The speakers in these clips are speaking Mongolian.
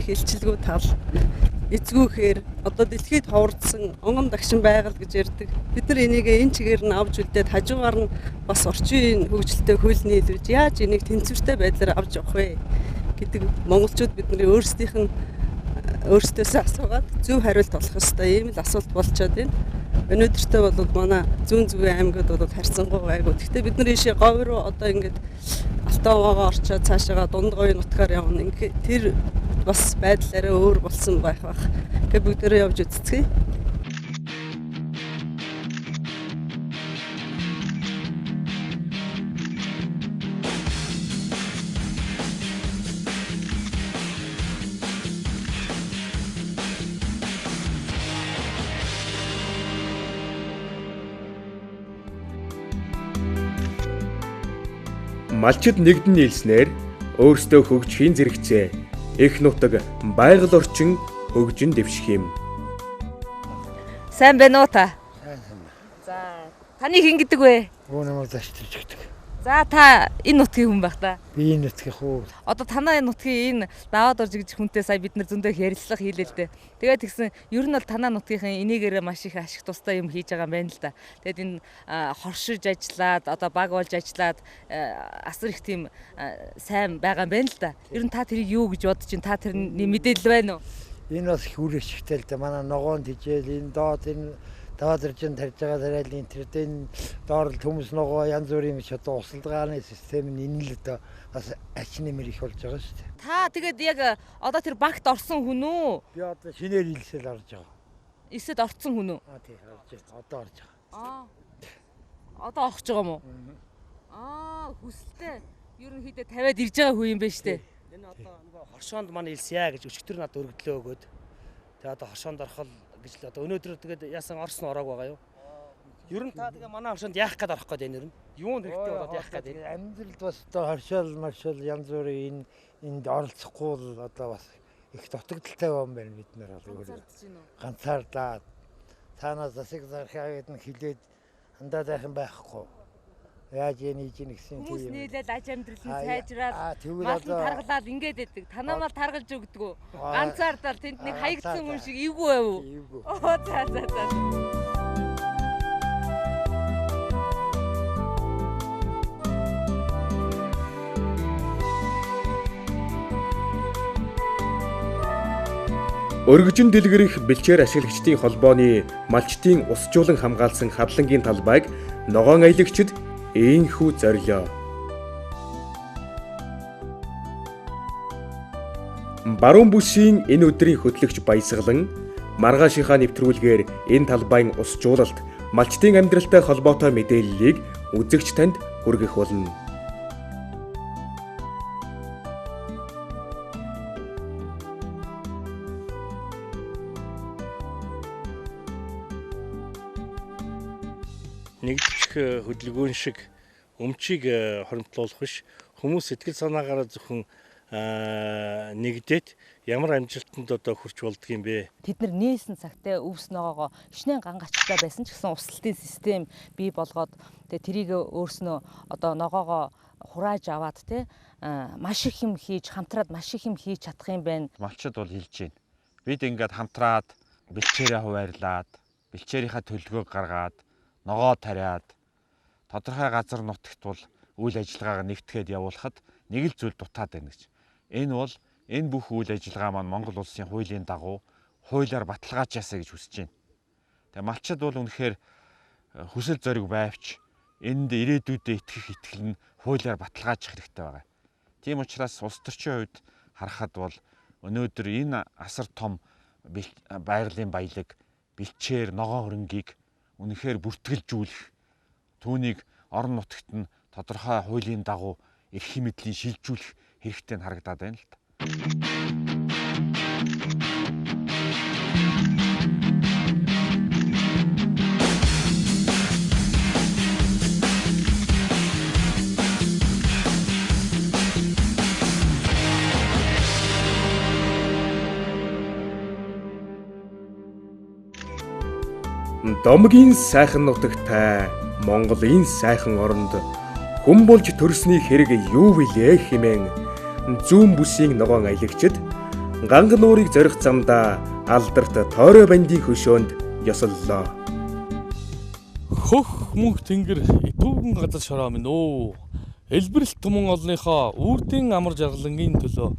их илчилгүй тал эзгүүхээр одоо дэлхийд ховордсон онгон дагшин байгаль гэж ярьдаг. Бид нар энийг энэ чигээр нь авч үлдээд хажуугаар нь бас орчин хөгжилтэй хууль нийлүүлж яаж энийг тэнцвэртэй байдлаар авч явах вэ гэдэг монголчууд бидний өөрсдөөсөө асуугаад зөв хариулт олох ёстой ийм л асуулт болчиход байна. Өнөөдөртөө бол манай зүүн зүгийн аймагуд бол харьцангуй гайгүй. Гэхдээ бид нар ийшээ говь руу одоо ингээд автоогоо орчоод цаашаага дундгой нутгаар явна. Ингээд тэр бас байдлаараа өөр болсон байх. Ингээд бүгдээрээ явж үзцгээе. Малчид нэгдэн нийлснээр өөрсдөө хөгжихийн зэрэгцээ их нутаг байгаль орчин хөгжин дэвших юм. Сайн байна уу та? Сайн. За, таны хэн гэдэг вэ? Гүнэмөр заштрч гэдэг. За, та энэ нутгийн хүн байх та. Би энэ нутгийн хүү. Одоо танаа энэ нутгийн энэ даваад орж гэж хүнтэй сая бид нар зөндөө ярилцлага хийлээ л дээ. Тэгээд тэгсэн ер нь бол танаа нутгийнхын энийгээрээ маш их ашиг тустай юм хийж байгаа юм байна л да. Тэгээд энэ хоршиж ажиллаад одоо баг болж ажиллаад асар их тийм сайн байгаа юм байна л да. Ер нь та тэрийг юу гэж бодож чинь та тэрний мэдээлэл байна уу? Энэ бас их үр ашигтай л да. Манай ногоон тижэл энэ доод энэ даваад орж тарьж байгаа тариалын тэр энэ доор л төмс ногоо янз бүрийн ч одоо усалдгааны систем нь энэ л одоо бас ач нэмэр их болж байгаа шүү дээ. Та тэгээд яг одоо тэр багт орсон хүн үү? Би одоо шинээр илсэл орж байгаа. Эсэд орцсон хүн үү? Тий орж байгаа. Одоо орж байгаа. Одоо огч байгаа юм уу? Хүсэлтэй ерөнхийдөө тавиад ирж байгаа хүн юм байна штэ. Энэ одоо нөгөө хоршоонд маань илсэе гэж өчтөр надад өргөдлөө өгөөд. Тэгээ одоо хоршоонд орохол гэж л одоо өнөөдөр тэгээд яасан орсон ороог байгаа юу? Ер нь та тэгээ манай хоршоонд яах гээд орох гээд байна ер нь? Юунд хэрэгтэй болоод яах гээд байна? Амьдралд бас одоо хоршоол янз бүрийн энд оролцохгүй л одоо бас их дутагдaltaй юм байна бид нар бол ганцаардаад цаанаас засаг зархиагээд нь хилээд хандаад байх юм байхгүй. Яаж яаж гэсэн тийм. Хүмүүс нийлээд аж амьдрал нь сайжраад мал таргалаад ингээд байдаг. Танаа мал таргалж өгдөг үү? Ганцаардал тэнд нэг хаягдсан хүн шиг эвгүй байв уу? Эвгүй. За. Өргөжин дэлгэрэх бэлчээр ашиглагчдын холбооны малчдын усжуулан хамгаалсан хадлангийн талбайг ногоон аялагчид ийхүү зорилоо. Баруун бүсийн энэ өдрийн хөтлөгч Баясгалан маргаашийнхаа нэвтрүүлгээр энэ талбайн усжуулалт малчдын амьдралтай холбоотой мэдээллийг үзэгч танд хүргэх болно. Нэгдчих хөдөлгөөн шиг өмчийг хоримтлуулах биш хүмүүс сэтгэл санаагаараа зөвхөн нэгдээд ямар амжилтанд одоо хүрч болдг юм бэ? Тэд нар нээсэн цагтаа өвс ногоогоо хичнээн гангачтай байсан ч гэсэн услалтын систем бий болгоод тэрийг өөрснөө одоо ногоогоо хурааж аваад маш их юм хийж хамтраад маш их юм хийж чадах юм байна. Малчид бол хэлж байна. Бид ингээд хамтраад бэлчээрээ хуваарлаад бэлчээрийнхаа төлөвлөгөөг гаргаад ногоо тариад тодорхой газар нутагт бол үйл ажиллагаагаа нэгтгэхэд явуулахад нэг л зүйл дутаад байна гэж. Энэ бүх үйл ажиллагаа маань Монгол улсын хуулийн дагуу хуулиар баталгаажаасаа гэж хүсэж байна. Тэгээ малчид бол үнэхээр хүсэл зориг байвч энд ирээдүйдээ итгэх итгэл нь хуулиар баталгаажих хэрэгтэй байгаа. Тийм учраас улс төрчийн хувьд харахад бол өнөөдөр энэ асар том байгалийн баялаг бэлчээр ногоон хөрөнгийг үнэхээр бүртгэлжүүлэх түүнийг орон нутагт нь тодорхой хуулийн дагуу эрх мэдлийн шилжүүлэх хэрэгтэй харагдаад байна л та. Домгийн сайхан нутагтай Монголын сайхан оронд хүн болж төрсний хэрэг юу вүлээ хэмээн зүүн бүсийн ногоон аялагчид ганга нуурыг зорих замдаа алдарт тойроо бандийн хөшөөнд ёсоллоо. Хөх мөнх тэнгэр итүүгэн газар шороо минь өө. Элбэрэлт түмэн олныхоо үрдийн амар жаргалангийн төлөө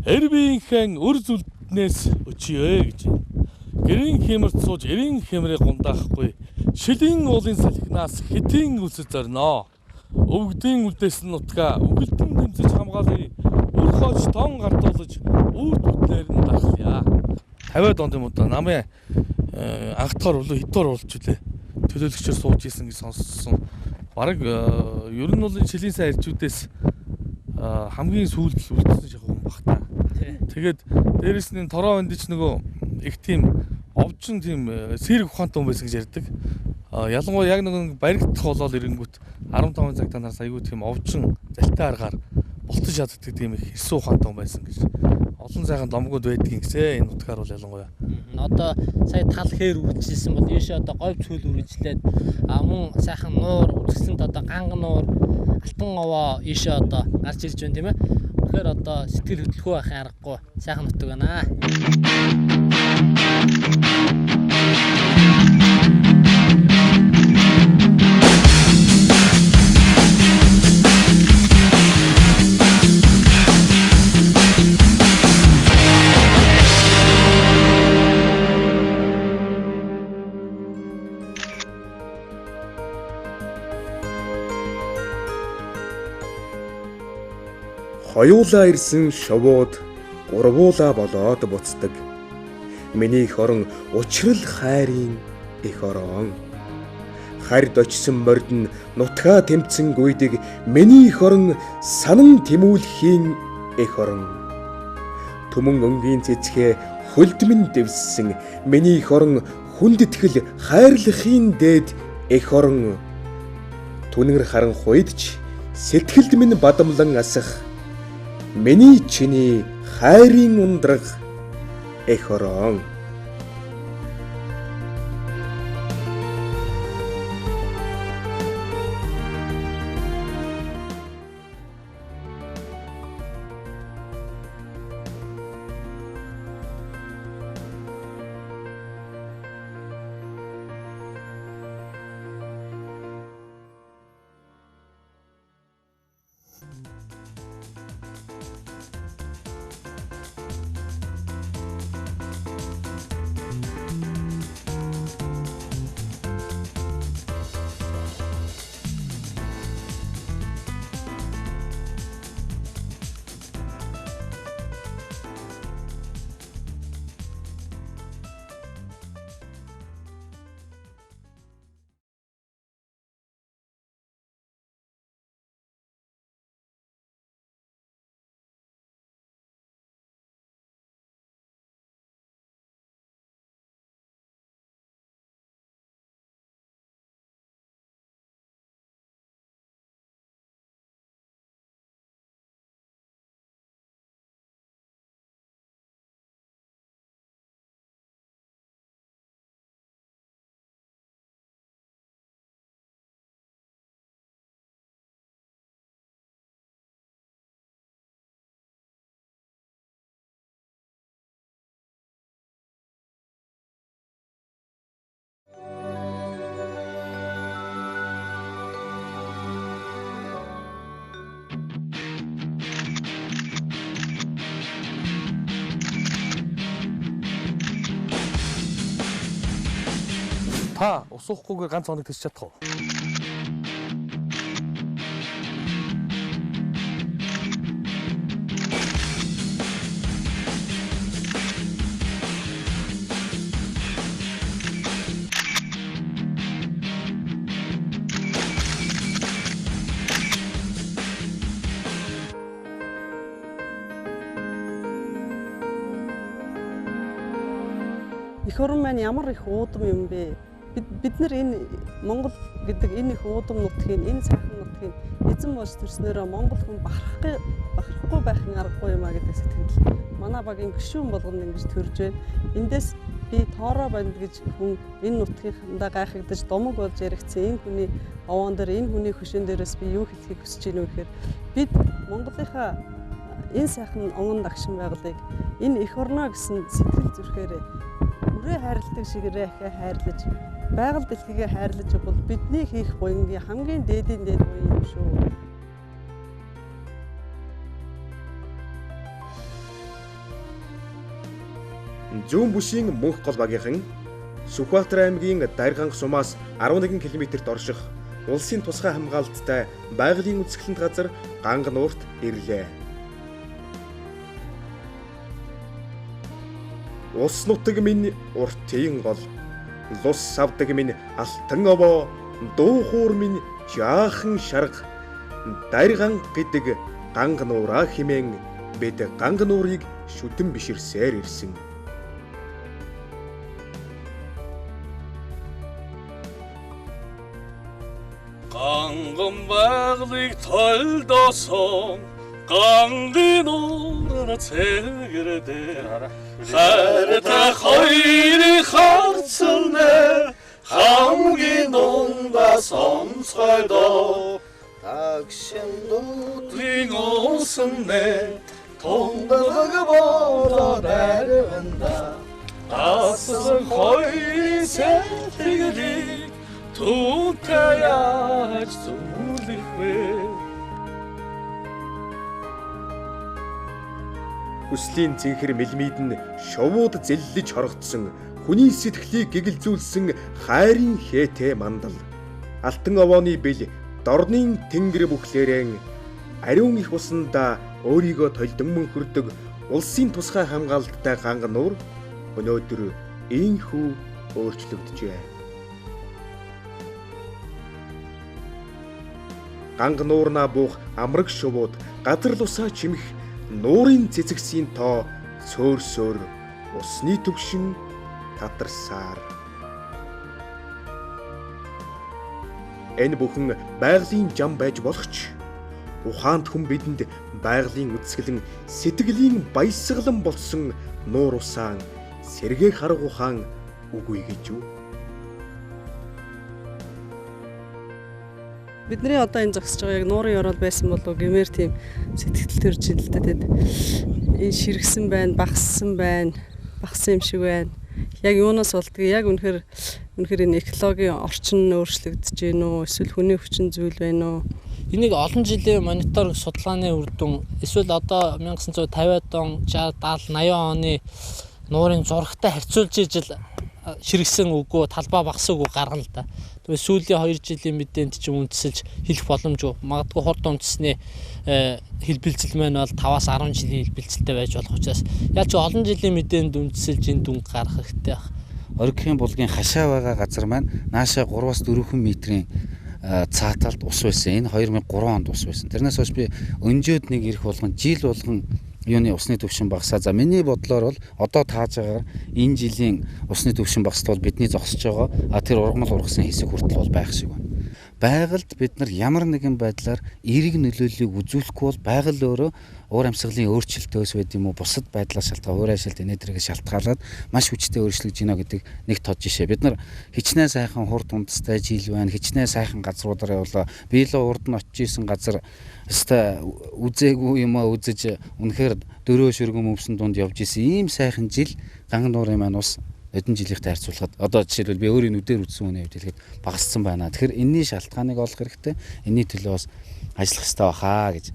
эрбийнхэн өр зүлднээс өчье гэж. Гэрийн хэмэрт сууж эрийн хэмрээ гундаахгүй. Шилийн уулын салхинаас хэтийн үлсэж зорно. Өвгдийн үлдээсэн нутгаа үгэлтэн дэмжиж хамгаалъя. Үр хооч тон гартуулж үрд бүтнээр нь дарахлаа. 50-аад онд юм уу да намын анхдахаар болоо хэдээр уулж үлээ. Төлөөлөгчөөр сууж исэн гэж сонссон. Бараг ер нь бол шилийн сайн ирчүүдээс хамгийн сүүлд үлдсэн шахуу хүн баг та. Тэгээд дээрэс нь тороо өндич нөгөө их тийм овжин тийм сэрэг ухаантай хүн байсан гэж ярьдаг. Ялангуяа яг нэг баригдах болол ирэнгүүт 15 цагтаа нараас айгүй тийм овжин залтай аргаар бултаж чаддаг тийм их хэсүү ухаантай хүн байсан гэж. Олон сайхан домгууд байдгийн гэсэн энэ нутгаар бол ялангуяа. Одоо сая тал хээр үржилсэн бол ийшээ одоо говь цөл үржилээд мөн сайхан нуур үзэсгэлэнт одоо ганга нуур алтан овоо ийшээ одоо гарч ирж байна тийм ээ. Тэгэхээр одоо сэтгэл хөдлөхөө байхын аргагүй сайхан нутаг байна. Хоёулаа ирсэн шовууд урвуулаа болоод буцдаг. Миний их орон учрал хайрын их орон. Хард очсон морд нь нутгаа тэмцэн гүйдэг миний их орон санан тэмүүлэхийн их орон. Түмэн өнгийн цэцгээ хөлдмөн дэвссэн миний их орон хүндэтгэл хайрлахын дээд их орон. Түнэр харан хуйдч сэтгэлд минь бадамлан асах миний чиний хайрын ундраг их орон. Та усуухгүйгээр ганц хоног төсч чадах уу? Их орон маань ямар их уудам юм бэ? Бид нар энэ Монгол гэдэг энэ их уудам нутгийг, энэ сайхан нутгийг эзэн болж төрснөөрөө Монгол хүн бахархгүй байхын аргагүй юм а гэдэг сэтгэл манай багийн гишүүн болгоно ингэж төрж байна. Эндээс би тоороо банд гэж хүн энэ нутгийнхандаа гайхагдаж домог болж яригдсан энэ хүний овоон дээр энэ хүний хөшөөн дээрээс би юу хэлхийг хүсэж байна вэ гэхээр бид Монголынхаа энэ сайхан онгон дагшин байгалыг энэ эх орноо гэсэн сэтгэл зүрхээр үрээ хайрладаг шигээрээ хайрлаж байгаль дэлхийгээ хайрлаж бол бидний хийх буянгийн хамгийн дээд буян юм шүү. Зүүн бүсийн мөнх гол багийнхан Сүхбаатар аймгийн Дарганх сумаас 11 км-т орших улсын тусгай хамгаалалттай байгалийн үзэсгэлэнт газар Ганга нуурт ирлээ. Улс нутаг минь уртын гол, лус савдаг минь алтан овоо, дуу хуур минь жаахан шарга, Дарганх гэдэг Ганга нуураа хэмээн бид Ганга нуурыг шүтэн биширсээр ирсэн. Ганган байгалыг толдосон Гангийн нуураар цэгэрдээ хайртай хоёрын харцалнэ хамгийн дундаа сонсгойдоо тагшин дуудлын уусаннэ тундаг болоо дайрванда асан хоёрын сэтгэлийг Түүнтэй яаж зүйлэх вэ? Хүслийн зинхэр мэлмид нь шовууд зэллэж хорогдсон хүний сэтгэлийг гэгэлзүүлсэн хайрын хээтэй мандал. Алтан овооны бэл дорны тэнгэр бүхлээрэн ариун их усанда өөрийгөө толдон мөнхөрдөг улсын тусгай хамгаалалттай Ганга нуур өнөөдөр ийхүү өөрчлөгдөжээ. Ганга нуурнаа буух амраг шувууд газар лусаа чимэх нуурын цэцэгсийн тоо цөөрсөөр усны төвшин татарсаар. Энэ бүхэн байгалийн жам байж болох ч ухаанд хүн бидэнд байгалийн үзэсгэлэн сэтгэлийн баясгалан болсон нуур усаан сэргээ харах ухаан үгүй гэж юу? Бидний одоо энэ зогсож байгаа яг нуурын орол байсан болов гэмээр тийм сэтгэл төрж ин л та тэгэд энэ ширгсэн байна, багассан юм шиг байна. Яг юунаас болдгийг яг үнэхээр энэ экологийн орчин өөрчлөгдөж гин үү? Эсвэл хүний хүчин зүйл байна уу? Энийг олон жилийн монитор судалгааны үр дүн эсвэл одоо 1950-ад он 60, 70, 80 оны нуурын зурагтай харьцуулж ижил ширгсэн үгүй талбай багсан үгүй гаргана л да. Тэгээ сүүлийн 2 жилийн мэдээнд ч үндэслэж хэлэх боломжгүй. Магадгүй хурд үндэсний хэлбэлцэл маань бол 5-аас 10 жилийн хэлбэлцэлтэй байж болох учраас яаж ч олон жилийн мэдээнд үндэслэж энэ дүнг гаргах хэрэгтэй байна. Оригхийн булгийн хашаа байгаа газар маань наашаа 3-аас 4 метрийн цааталд ус байсан. Энэ 2003 онд ус байсан. Тэрнээс хойш би өнжөөд нэг ирэх болгон жил болгон юуны усны төвшин багасаа. За миний бодлоор бол одоо тааж байгаагаар энэ жилийн усны төвшин багасд бол бидний зогсож байгаа тэр ургамал ургасан хэсэг хүртэл бол байх шиг байна. Байгальд бид нар ямар нэгэн байдлаар эерэг нөлөөллийг үзүүлэхгүй бол байгаль өөрөө уур амьсгалын өөрчлөлтөөс байд юм уу бусад байдлаас шалтгаалаад уур аашилт энэдрийг шалтгаалаад маш хүчтэй өөрчлөгдөж гинэ гэдэг нэг тод жишээ. Бид нар хичнээн сайхан хурд ундастай жил байна. Хичнээн сайхан газруудаар явлаа. Биелээ урд нь очиж исэн газар өстой үзээгүй юм аа үзэж үнэхээр дөрөө шөргөн өвсөн дунд явж исэн ийм сайхан жил Ганга нуурын маань ус хэдэн жилийнхтэй харьцуулахад одоо жишээлбэл би өөрийн нүдээр үзсэн үнэ хэвдэлгээд багассан байна. Тэгэхээр энэний шалтгааныг олох хэрэгтэй. Энэний төлөө бас ажиллах хэрэгтэй бахаа гэж.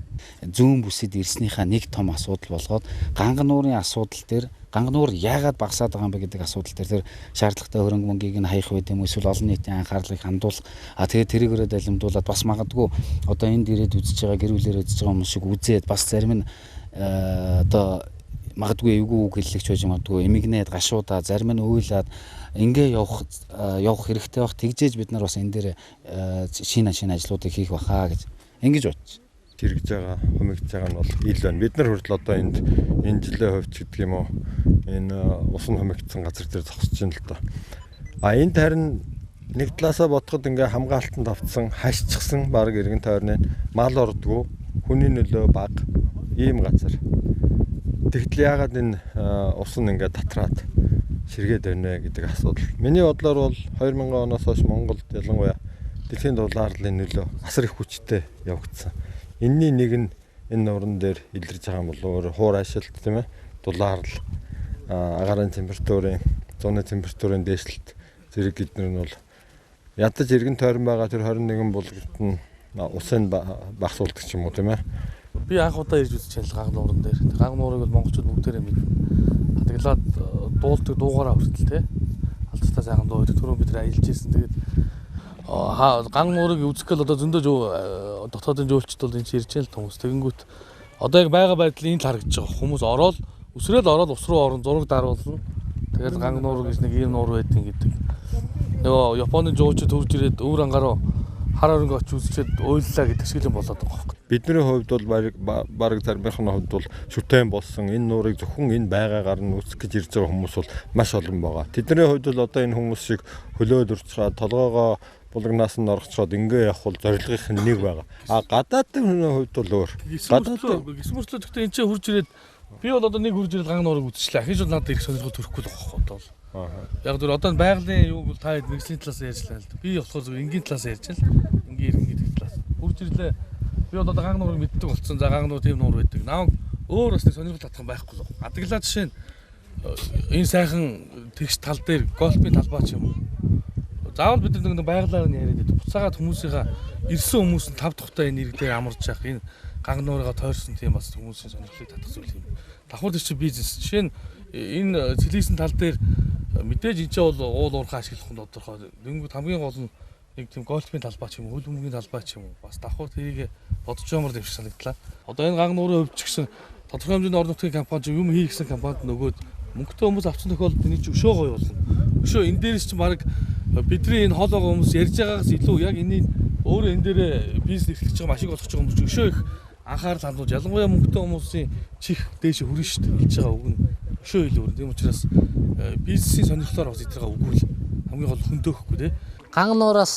Зүүн бүсэд ирснийхаа нэг том асуудал болгоод Ганга нуурын асуудал дээр Ганга нуур яагаад багасаад байгаа юм бэ гэдэг асуудал дээр шаардлагатай хөрөнгө мөнгийг нь хаях байд юм уу эсвэл олон нийтийн анхаарлыг хандуулах тэгээд тэрийгээрээ далимдуулаад бас магадгүй одоо энд ирээд үзэж байгаа гэр бүлээр үзэж байгаа юм шиг үзээд бас зарим нь одоо магадгүй эвгүй үг хэллэгч байж магадгүй эмигнээд гашуудаа зарим нь уйлаад ингээ явах хэрэгтэй бах тэгжээж бид нар бас энэ дээр шин ажлуудыг хийх бахаа гэж ингэж бодчих. Хэрэгж байгаа хумигдж байгаа нь бол ил байна. Бид нар хүртэл одоо энэ жилийн хувьд гэдэг юм уу энэ усан хумигдсан газар дээр зогсож байна л доо. Энд харин нэг талаасаа бодоход ингээ хамгаалтанд автсан хашчихсан баг иргэн тойрны мал ордгоо хүний нөлөө бага ийм газар. Тэгтэл яагаад энэ усан ингээ татраад сэргээд байна гэдэг асуудал. Миний бодлоор бол 2000 оноос хойш Монголд ялангуяа дэлхийн дулаарлын нөлөө асар их хүчтэй явагдсан. Энэний нэг нь энэ нууран дээр илэрж байгаа юм бол өөр хуур ашилт тийм ээ дулаарл агаарын температурын зуны температурын дээшлэлт зэрэг гэдгээр нь бол ядаж эргэн тойрон байгаа тэр 21 булгалт нь усын багсуулдаг ч юм уу тийм ээ. Би анх удаа ирж үзэж байна ган нууран дээр. Ган нуурыг бол монголчууд бүгдээрээ мэднэ. Таглаад дуулдаг дуугаараа хүртэл те. Алдартай сайхан дуу гэдэг түрүүн бид нар аялж ирсэн. Тэгээд ган нуурыг үзэх гэл одоо зөндөө дотоодын жуулчд бол энэ ирж байна л хүмүүс. Тэгэнгүүт одоо яг байгаа байдал энд харагдаж байгаа. Хүмүүс ороод өсрөөл ороод ус руу орон зураг даруулна. Тэгээд ган нуур гэж нэг ийм нуур байдгийг гэдэг. Нөгөө Японы жуулчд хурж ирээд өвөр ангараа хар хөрөнгө очиж үзчихэд уйллаа гэдэг шиг юм болоод байгаа юм. Бидний хувьд бол бараг зармийнхны хувьд бол шүтэн болсон энэ нуурыг зөвхөн энэ байгаагаар нь үүсгэх гэж ирж байгаа хүмүүс бол маш олон байгаа. Тэдний хувьд бол одоо энэ хүмүүс шиг хөлөөд урчгаад толгоогоо булгнаас нь оргочоод ингээ явах бол зорилгынх нь нэг байгаа. Гадаадын хувьд бол өөр. Гисмөрчлөө гэхдээ энэ ч хурж ирээд би бол одоо нэг хурж ирээд ган нуурыг үзчихлээ. Ахиж бол надад ирэх сонирхол төрөхгүй л байгаа юм бол. Яг зөв одоо байгалийн юу бол та мэргэжлийн талаас ярьжлаа л да. Би болохоор зөв энгийн талаас ярьж байна. Энгийн иргэн талаас. Хурж ирлээ. Би бол одоо ган нуурыг мэддэг болсон. За ган нуур тийм нуур байдаг. Нааг өөр бас нэг сонирхол татах байхгүй л. Адаглаа жишээ нь энэ сайхан тэгш тал дээр голфын талбай ч юм уу. Заавал бид нэг байгалаар нь яриад байдаг. Буцаагаад хүмүүсийнхаа ирсэн хүмүүс нь тав тухтай энэ ирэг дээр амарч явах энэ ган нуурыгаа тойрсон тийм бас хүмүүсийн сонирхлыг татах зүйл юм. Давхар дээр чи бизнес. Жишээ нь энэ цэлийсэн тал дээр мэдээж энэ ч бол уул уурхай ашиглах нь тодорхой. Нэгэнт хамгийн гол нь нэг тийм гольфын талбай ч юм уу, хөл бөмбөгийн талбай ч юм уу. Бас давхар тэрийг бодож юмар дэвш санагдлаа. Одоо энэ ган нуурын хувьд ч гэсэн тодорхой хэмжээний орон нутгийн компани юм хий гэсэн компанид нөгөөд мөнгөтэй хүмүүс авсан тохиолдолд энэ чинь өшөө гоё болно. Өшөө энэ дээрс чинь баг бидний энэ хол байгаа хүмүүс ярьж байгаагаас илүү яг энэ өөрөө энэ дээрээ бизнес эрхлэж байгаа машиг болгож байгаа хүмүүс өшөө их анхаарал хандуулж ялангуяа мөнгөтэй хүмүүсийн чих дээш хүрнэ шүү дээ. Хэлж байгаа үг нь өшөө илүү өөр. Тийм учраас бизнесийн сонирхлоор бас эдгээр үгүүл хамгийн гол хөндөөхөхгүй тий. Ган нуураас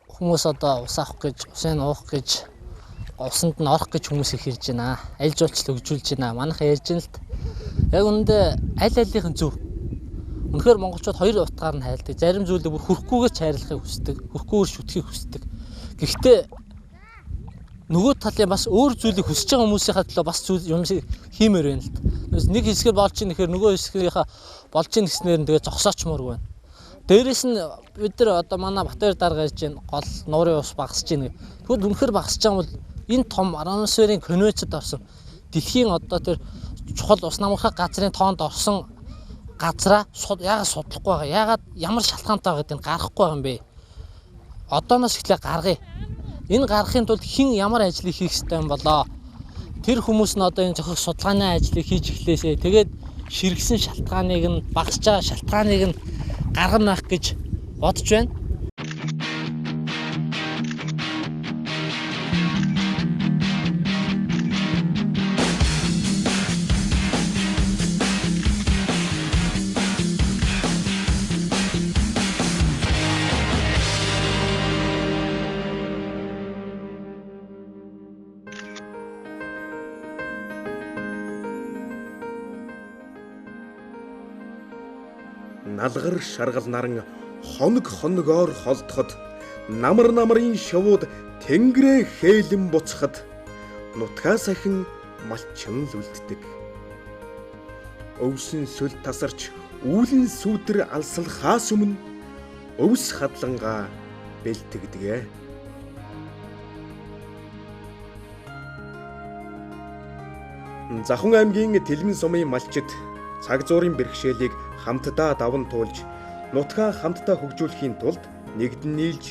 хүмүүс одоо ус авах гэж, усыг уух гэж, усанд нь орох гэж хүмүүс их ирж байна. Аль жуулчлал өгжүүлж байна. Манайха ярьж байна л т. Яг үүндээ аль алийнхын зөв. Үнэхээр монголчууд хоёр утгаар нь хайлдаг. Зарим зүйлийг бүр хүрхгүйгээр хайрлахыг хүсдэг, хүрхгүйгээр шүтгэхийг хүсдэг. Гэхдээ нөгөө талын бас өөр зүйлийг хүсэж байгаа хүмүүсийнхаа төлөө бас зүйл юм шиг хиймээр байна л т. Нэг хэсгээр болж ийн гэхээр нөгөө хэсгийнхаа болж ийн гэснээр нь тэгээ зогсоочмоор байна. Дээрээс нь бид нар одоо манай Батбаяр дарга ярьж байна. Гол нуурын ус багасж байна. Тэгвэл үнэхээр багасж байгаа бол энэ том атмосферын конвенцэд орсон дэлхийн одоо тэр чухал ус намархах газрын тоонд орсон газраа яагаад судлахгүй байгаа? Яагаад ямар шалтгаантай байгаа гэдгийг гаргахгүй байгаа юм бэ? Одооноос эхлээ гаргая. Энэ гаргахын тулд хэн ямар ажлыг хийх ёстой юм болоо? Тэр хүмүүс нь одоо энэ зохих судалгааны ажлыг хийж эхлэесэй. Тэгээд ширгэсэн шалтгааныг нь багасж байгаа шалтгааныг нь гаргана гэж бодож байна. Налгар шаргал наран хоног хоногоор холдоход намар намрын шувууд тэнгэрээ хээлэн буцахад нутгаа сахин малчин л үлддэг. Өвсөн сүл тасарч үүлэн сүүдэр алсалхаас өмнө өвс хадлангаа бэлтгэдэг. Захун аймгийн Тэлмэн сумын малчид цаг зуурын бэрхшээлийг хамтдаа даван туулж нутгаа хамтдаа хөгжүүлэхийн тулд нэгдэн нийлж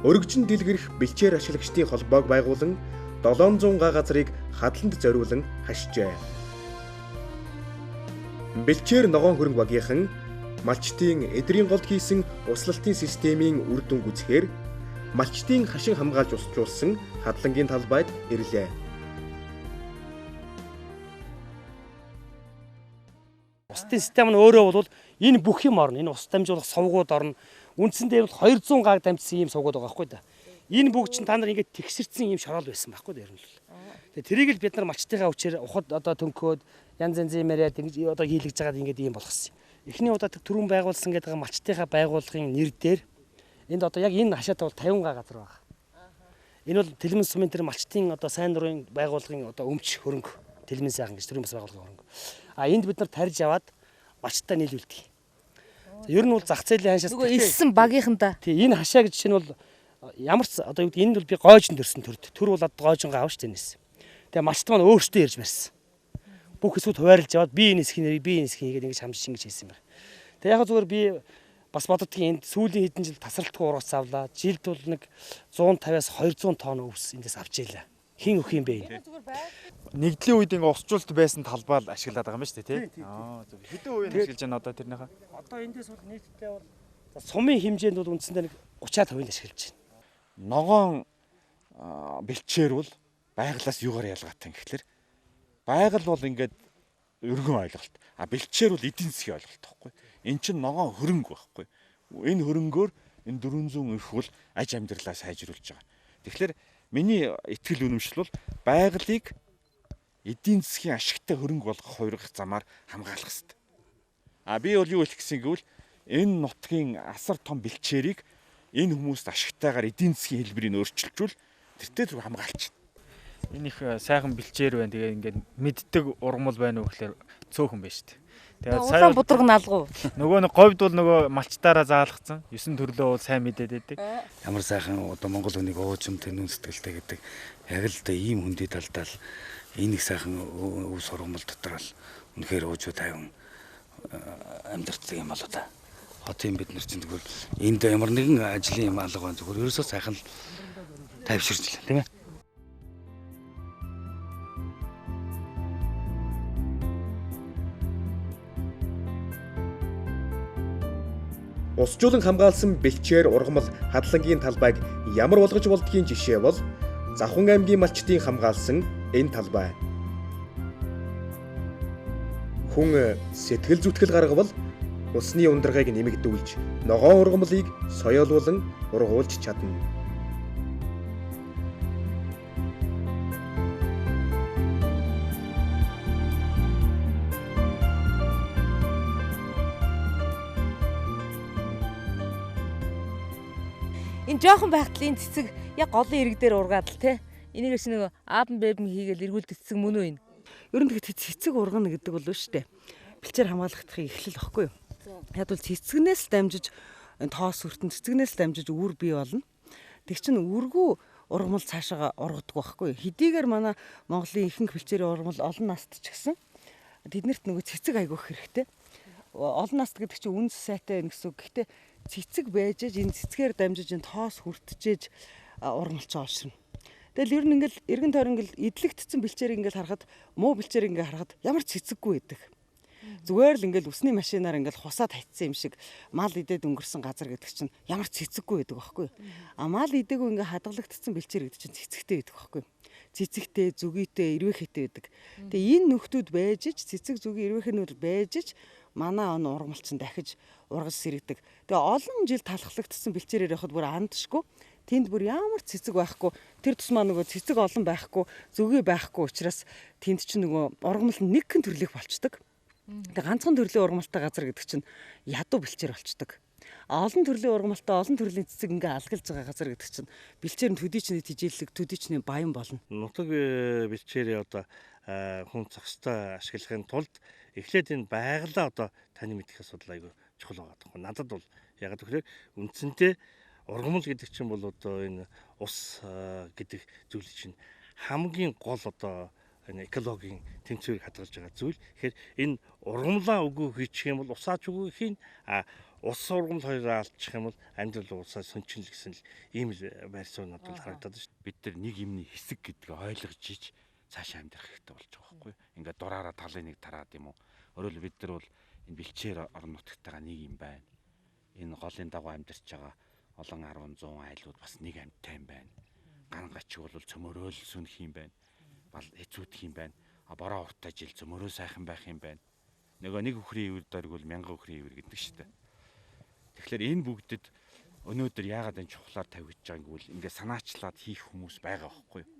өргөжин дэлгэрэх бэлчээр ашиглагчдын холбоог байгуулан 700 га газрыг хадланд зориулан хашжээ. Бэлчээр ногоон хөрөнгө багийнхан малчдын эдрийн голд хийсэн услалтын системийн үр дүн гүйцэхээр малчдын хашин хамгаалж устжуулсан хадлангийн талбайд ирлээ. Устын систем нь өөрөө бол энэ бүх юм орно. Энэ ус дамжуулах сувгууд орно. Үндсэндээ бол 200 га дамжсан ийм сувгууд байгаа байхгүй да. Энэ бүгд чинь та нар ингээд тэгсэрсэн ийм шороол байсан байхгүй да ер нь л. Тэгээ тэрийг л бид нар малчтайгаа хүчээр ухад одоо төнкөөд янз янзын яриад ингэж одоо хийлгэж байгаад ингээд ийм болгосон. Эхний удаа түрүүн байгуулсан гэдэг малчтайгаа байгууллагын нэр дээр энд одоо яг энэ хашаатаа бол 50 га газар байгаа. Энэ бол Тэлмэн сумын тэр малчтын одоо сайн дурын байгууллагын одоо өмч хөрөнгө, Тэлмэн сайхан гэж төрийн бас байгууллагын хөрөнгө. Энд бид нар тарьж аваад малчтаа нийлүүлдэг. Ер нь бол зах зээлийн ханшаас Нөгөө илсэн багийнхандаа. Тий, энэ хашаа гэж чинь бол ямар ч одоо юу гэдэг энд бол би гоожин төрсөн төрд. Төр бол гоожингаа авах шүү дээ энэс. Тэгээ малчт маань өөртөө ярьж барьсан. Бүх хэсгүүд хуваарлж аваад би энэ хэсгийг нэр би энэ хэсгийг хийгээд ингэж хамж шингэж хийсэн байна. Тэгээ яг зүгээр би бас боддгийн энд сүүлийн хэдэн жил тасралтгүй ургац авлаа. Жилд бол нэг 150-аас 200 тонн өвс эндээс авч ийлээ. Хин өх юм бэ? Нэгдлийн үед ингээ усчлалт байсан талбай ашиглаад байгаа юм шүү дээ тий. Зөв. Хэдэн үеийн ашиглаж байна одоо тэрнийхээ? Одоо эндээс бол нийтдээ бол сумын хэмжээнд бол үндсэндээ нэг 30% ашиглаж байна. Ногоон бэлчээр бол байгалаас юугаар ялгаатай юм гэхэлэр байгаль бол ингээд өргөн ойлголт. Бэлчээр бол эдийн засгийн ойлголт байхгүй. Эн чинь ногоон хөрөнгө байхгүй. Энэ хөрөнгөөр энэ 400 эрх бол аж амьдралаа сайжруулж байгаа. Тэгэхээр миний итгэл үнэмшил бол байгалыг эдийн засгийн ашигтай хөрөнгө болгох хувирах замаар хамгаалах хэрэгтэй. Би бол юу хэлэх гэсэн гэвэл энэ нутгийн асар том бэлчээрийг энэ хүмүүст ашигтайгаар эдийн засгийн хэлбэрийг өөрчилжүүл тэртээ зүг хамгаалчих. Энэ их сайхан бэлчээр байна. Тэгээ ингээд мэддэг ургамал байна уу гэхээр цөөхөн байна шүү дээ. Тэгээд сая будраг налгуу. Нөгөө нэг говьд бол нөгөө малчтаараа заалгацсан. 9 төрлөө бол сайн мэдээд байдаг. Ямар сайхан одоо Монгол хүнийг уужим тэнүүн сэтгэлтэй гэдэг яг л да ийм хүндий талдаа л энэ их сайхан өв сургамал дотор л үнэхээр уужуу тайван амьдэрдэг юм болоо та. Хотын бид нар чинь тэгвэл энд ямар нэгэн ажлын юм алга байна зүгээр ерөөсөө сайхан тайвширч л тийм ээ. Усжуулан хамгаалсан бэлчээр ургамал хадлагын талбайг ямар болгож болдгийн жишээ бол Завхан аймгийн малчтын хамгаалсан энэ талбай. Хүн сэтгэл зүтгэл гаргавал усны ундрагыг нэмэгдүүлж ногоон ургамлыг соёолуулан ургуулж чадна. Энэ жоохон байхад энэ цэцэг яг голын ирэг дээр ургаад л те. Энийг ч нэг аабн бэбн хийгээл эргүүлдэг цэцэг мөн үү энэ? Ер нь тэгээд цэцэг ургана гэдэг бол шүү дээ. Бэлчээр хамгаалахдахын эхлэл واخгүй юу? Яг бол цэцгнээс дамжиж тоос хүртэн цэцгнээс дамжиж үр бий болно. Тэг чин үргүү ургамал цаашаа ургадаг واخгүй юу? Хэдийгээр манай Монголын ихэнх бэлчээрийн ургамал олон наст ч гэсэн тэднэрт нөгөө цэцэг айгүйх хэрэгтэй. Олон наст гэдэг чинь үнс сайтай гэсэн үг. Гэхдээ цэцэг байж энэ цэцгээр дамжиж энэ тоос хүртжээж ургамалч оошрно. Тэгэл ер нь ингээл эргэн тойрон ингээл идлэгдсэн бэлчээрийг ингээл харахад муу бэлчээрийг ингээл харахад ямар ч цэцэггүй байдаг. Зүгээр л ингээл усны машинаар ингээл хусаад хатсан юм шиг мал идээд өнгөрсөн газар гэдэг чинь ямар ч цэцэггүй байдаг байхгүй. Мал идээгүй ингээ хадгалагдсан бэлчээр гэдэг чинь цэцэгтэй байдаг байхгүй. Цэцэгтэй, зүгийтэй, эрвэхэтэй байдаг. Тэгээ энэ нөхдүүд байж ич цэцэг зүгийн эрвэхэнүүд байж ич манай он ургамалчин дахиж ургаж сэрэгдэг. Тэгээ олон жил талхлагдсан бэлчээрээр явахад бүр андшгүй. Тэнд бүр ямар цэцэг байхгүй. Тэр тусмаа нөгөө цэцэг олон байхгүй, зүгий байхгүй учраас тэнд чинь нөгөө ургамал нь нэг хэн төрлөх болчдөг. Тэгээ ганцхан төрлийн ургамалтай газар гэдэг чинь ядуу бэлчээр болчдөг. Олон төрлийн ургамалтай олон төрлийн цэцэг ингээ алгалж байгаа газар гэдэг чинь бэлчээр нь төдийчний тижээлэг, төдийчний баян болно. Нутаг бэлчээрээ одоо хүн цогцтой ашиглахын тулд эхлээд энэ байгалаа одоо таны мэдэх асуудал айгүй чухал байгаа. Надад бол яг тэгэхээр үндсэндээ ургамал гэдэг чинь бол одоо энэ ус гэдэг зүйл чинь хамгийн гол одоо энэ экологийн тэнцвэрийг хадгалж байгаа зүйл. Тэгэхээр энэ ургамлаа үгүй хийчих юм бол усаач үгүй хийн ус ургамал хоёроо алдчих юм бол амьдрал усаа сончин л гэсэн л ийм л байр суурь надад харагдаад шүү. Бид нар нэг юмны хэсэг гэдгийг ойлгож иж цаашаа амьдрах хэрэгтэй болж байгаа байхгүй. Ингээд дураараа талын нэг тараад юм уу. Өөрөөр бид нар бол энэ бэлчээр орон нутгатайгаа нэг юм байна. Энэ голын дагуу амьдарч байгаа олон 10-100 айлууд бас нэг амьттай юм байна. Ган гачиг бол цөмөрөөл сүнх юм байна. Бал эцүүдх юм байна. Бороо уртаа жил цөмөрөө сайхан байх юм байна. Нөгөө нэг үхрийн ивэр дөрг бол 1000 үхрийн ивэр гэдэг шүү дээ. Тэгэхээр энэ бүгдэд өнөөдөр яагаад энэ чухлаар тавьж байгааг гэвэл ингээд санаачлаад хийх хүмүүс байгаа байхгүй юу?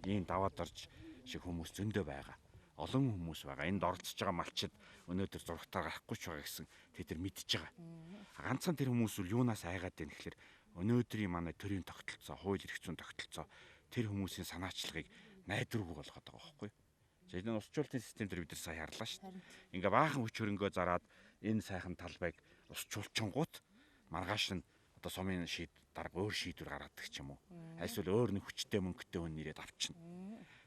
Ийм даваад орж шиг хүмүүс зөндөө байгаа. Олон хүмүүс байгаа. Энд оролцож байгаа малчид өнөөдөр зургатаар гарахгүй ч байгаа гэсэн тэд нар мэдж байгаа. Ганцхан тэр хүмүүс бол юунаас айгаад байна гэхээр өнөөдрийн манай төрийн тогтолцоо, хууль эрх зүйн тогтолцоо тэр хүмүүсийн санаачлагыг найдваргүй болгоод байгаа байхгүй. За энэ усчлалтын систем дээр бид нар сая харлаа шүү дээ. Ингээ баахан хүч хөрөнгөө зараад энэ сайхан талбайг усчлуулчингууд маргааш нь одоо сумын дарга өөр шийдвэр гаргадаг ч юм уу. Альсвал өөр нэг хүчтэй мөнгөтэй хүн нэрээд авчна.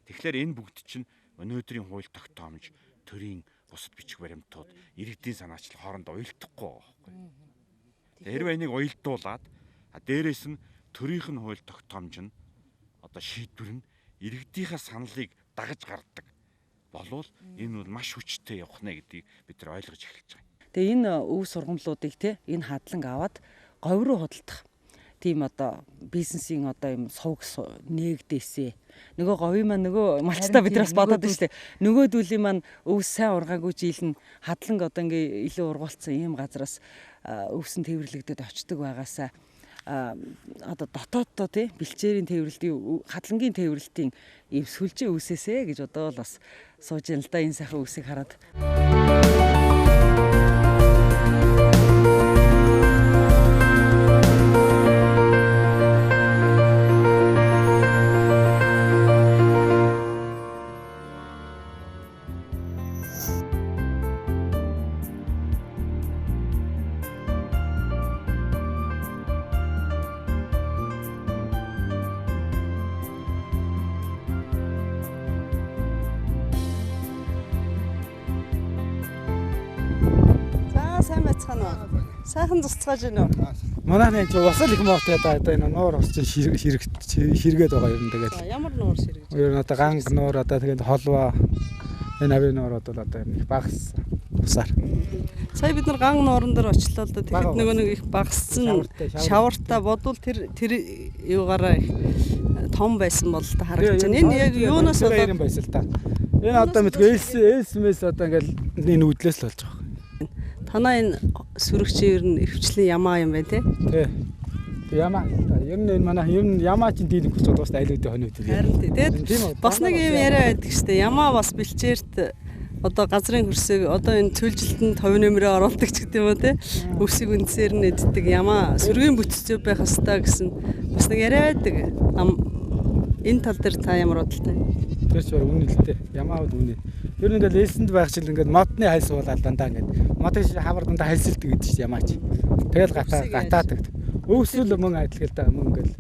Тэгэхээр энэ бүгд чинь өнөөдрийн хууль тогтоомж төрийн бусад бичиг баримтууд иргэдийн санаачлал хоорондоо уялдахгүй байгаа байхгүй. Хэрвээ энийг уялдуулаад дээрээс нь төрийнх нь хууль тогтоомж нь одоо шийдвэр нь иргэдийнхээ саналыг дагаж гаргадаг болвол энэ бол маш хүчтэй явах нэ гэдгийг бид нар ойлгож эхэлж байгаа. Тэгээ энэ өв сургамлуудыг энэ хадланг аваад говь руу худалдах тийм одоо бизнесийн одоо юм сувг нээгдээсээ нөгөө говийн маань нөгөө малчтаа бидраас бодоод байна шүү дээ. Нөгөөдүүлийн маань өвс сайн ургаагүй жилэн хадланг одоо ингээ илүү ургуулсан ийм газараас өвсөн тээвэрлэгдэд очдөг байгаасаа одоо дотооддоо тий бэлчээрийн тээвэрлэлтийн хадлангийн тээвэрлэлтийн ийм сүлжээ үүсээсэ гэж одоо л бас сууж яана л да энэ сайхан үсийг хараад. Сайн байцгаана уу? Сайхан цуцгааж байна уу? Манай энэ бас л их муутай одоо энэ нуур ус чинь хэрэггээд байгаа юм тэгээд. Ямар нуур ширгэж? Ер нь одоо ганг нуур одоо тэгээд холбоо энэ авийн нуурууд бол одоо их багс усаар. Сая бид нар ганг нууран дээр очлоо л да тэгэхэд нөгөө нэг их багссан шавартаа бодвол тэр юугаараа их том байсан бол та харагдаж байна. Энэ яг юунаас болоод байсан л та. Энэ одоо мэдгүй элс одоо ингээл энэ үдлээс л болж байгаа. Танаа энэ сүрэгч ер нь өвчлэн ямаа юм байна тий? Тий. Ямаа. Ер нь энэ манай ер нь ямаа чинь дийлэн хүчтэй дуусна айлуудын хоног тий. Харин тий. Тэгээд бас нэг юм яриа байдаг штэ. Ямаа бас бэлчээрт одоо газрын хөрсөг одоо энэ цөлжилтэнд товь нэмрээ оруулдаг ч гэдэг юм уу тий? Өвсийг үндсээр нь эддэг ямаа сөргийн бүтцтэй байх хэвээр гэсэн бас нэг яриа байдаг. Энэ тал дээр та ямар бодолтой? Тэр ч үнэ л дээ. Ямаа бол үнэ. Ер нь ингээл элсэнд байх чил ингээд модны хайлс уулаад дандаа ингээд модын хавар дандаа хайлсэлдэг гэдэг чинь ямаач. Тэгэл гатаадаг. Өвсөл мөн адил л да мөн ингээл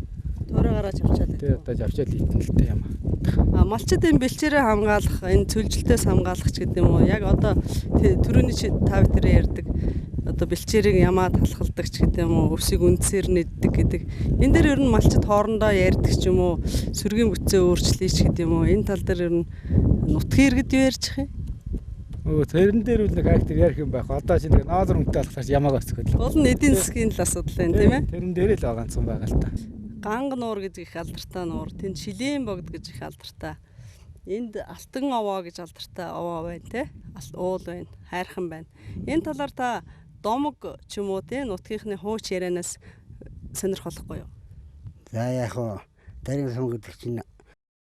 төрөө гараад авчаад. Тэг одоо авчаад ийдэн л дээ ямаа. Малчид энэ бэлчээрээ хамгаалах, энэ цөлжилтөөс хамгаалах ч гэдэг юм уу. Яг одоо төрөний та бүхэн ярьдаг одоо бэлчээрийг ямаа талхалдаг ч гэдэг юм уу. Өвсийг үндсээр нэддэг гэдэг. Энэ дээр ер нь малчид хоорондоо ярьдаг ч юм уу. Сүргийн бүтцээ өөрчлөе ч гэдэг юм уу. Энэ тал дээр ер нь нутгийн иргэд юу ярьчих юм? Тэрэн дээр үл нэг актив ярих юм байх. Одоо чинь нэг ноолор үнэтэй болохоос ямааг өсгөл. Гол нь эдийн засгийн л асуудал байна тийм ээ. Тэрэн дээр л байгаа юм байгаа л та. Ганг нуур гэж их алдартай нуур, тэнд шилийн богд гэж их алдартай. Энд алтан овоо гэж алдартай овоо байна те. Уул байна, хайрхан байна. Энэ талаар та домог ч юм уу те нутгийнхны хууч ярианаас сонирхолтой юу? За яг хоо дарин сон гэдэг чинь